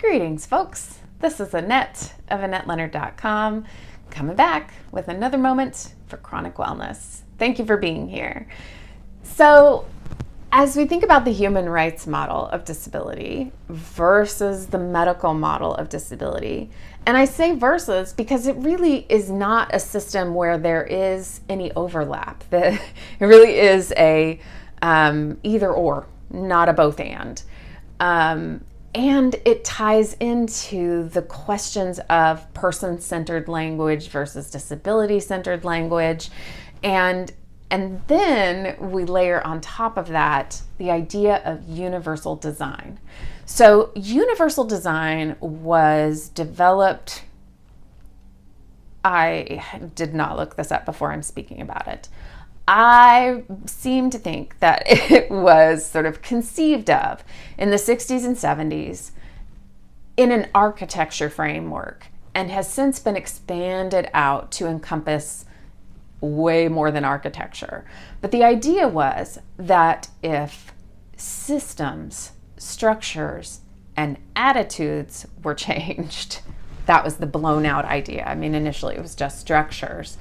Greetings, folks. This is Annette of AnnetteLeonard.com, coming back with another moment for chronic wellness. Thank you for being here. So, as we think about the human rights model of disability versus the medical model of disability, and I say versus because it really is not a system where there is any overlap. It really is a either or, not a both and. And it ties into the questions of person-centered language versus disability-centered language. And then we layer on top of that the idea of universal design. So universal design was developed, I did not look this up before I'm speaking about it. I seem to think that it was sort of conceived of in the 60s and 70s in an architecture framework and has since been expanded out to encompass way more than architecture. But the idea was that if systems, structures, and attitudes were changed, that was the blown out idea. I mean, initially it was just structures,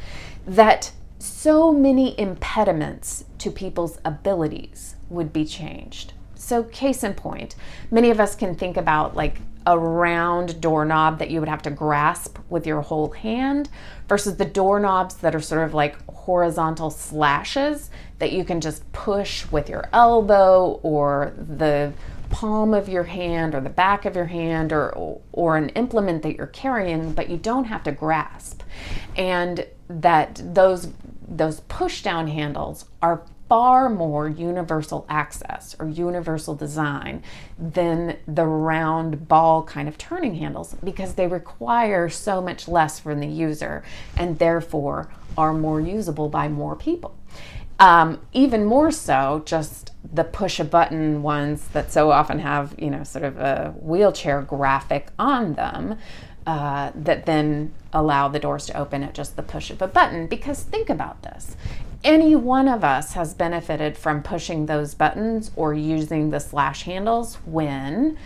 that so many impediments to people's abilities would be changed. So case in point, many of us can think about like a round doorknob that you would have to grasp with your whole hand versus the doorknobs that are sort of like horizontal slashes that you can just push with your elbow or the palm of your hand or the back of your hand or an implement that you're carrying, but you don't have to grasp. And that those push down handles are far more universal access or universal design than the round ball kind of turning handles because they require so much less from the user and therefore are more usable by more people. Even more so, just the push a button ones that so often have, sort of a wheelchair graphic on them that then allow the doors to open at just the push of a button. Because think about this. Any one of us has benefited from pushing those buttons or using the slash handles when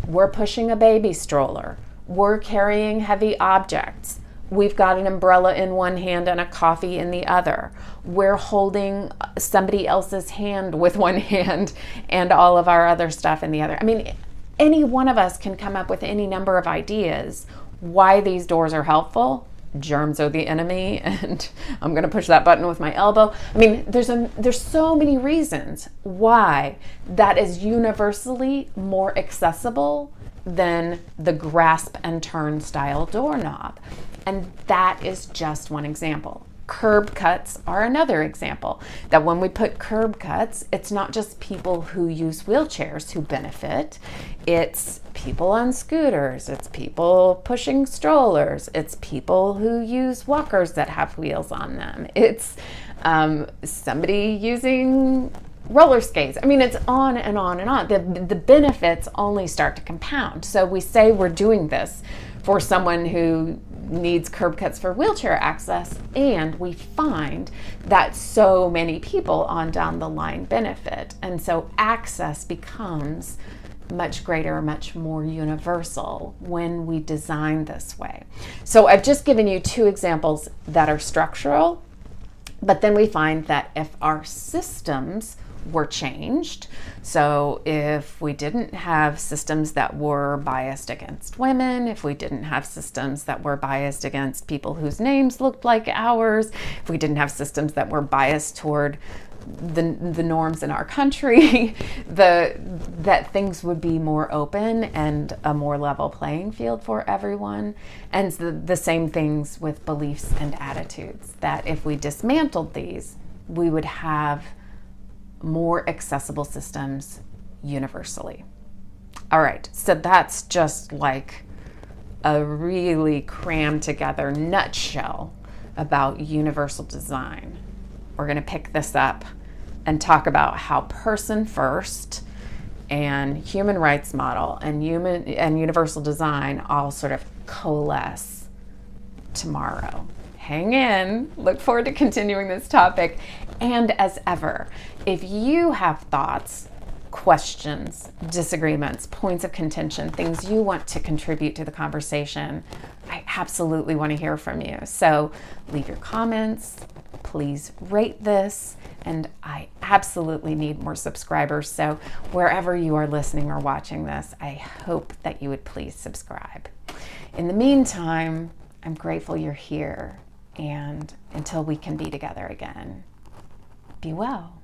we're pushing a baby stroller, we're carrying heavy objects, we've got an umbrella in one hand and a coffee in the other, we're holding somebody else's hand with one hand and all of our other stuff in the other. I mean, any one of us can come up with any number of ideas why these doors are helpful. Germs are the enemy, and I'm going to push that button with my elbow. I mean, there's so many reasons why that is universally more accessible than the grasp and turn style doorknob. And that is just one example. Curb cuts are another example. That when we put curb cuts, it's not just people who use wheelchairs who benefit. It's people on scooters. It's people pushing strollers. It's people who use walkers that have wheels on them. It's somebody using roller skates. I mean, it's on and on and on. The benefits only start to compound. So we say we're doing this for someone who needs curb cuts for wheelchair access, and we find that so many people on down the line benefit. And so access becomes much greater, much more universal when we design this way. So I've just given you two examples that are structural, but then we find that if our systems were changed, so if we didn't have systems that were biased against women, if we didn't have systems that were biased against people whose names looked like ours, if we didn't have systems that were biased toward the norms in our country, that things would be more open and a more level playing field for everyone. And the same things with beliefs and attitudes, that if we dismantled these, we would have more accessible systems universally. All right, so that's just like a really crammed together nutshell about universal design. We're going to pick this up and talk about how person first and human rights model and universal design all sort of coalesce tomorrow. Hang in. Look forward to continuing this topic. And as ever, if you have thoughts questions, disagreements, points of contention, things you want to contribute to the conversation, I absolutely want to hear from you. So leave your comments, please rate this, and I absolutely need more subscribers. So wherever you are listening or watching this, I hope that you would please subscribe. In the meantime, I'm grateful you're here, and until we can be together again, be well.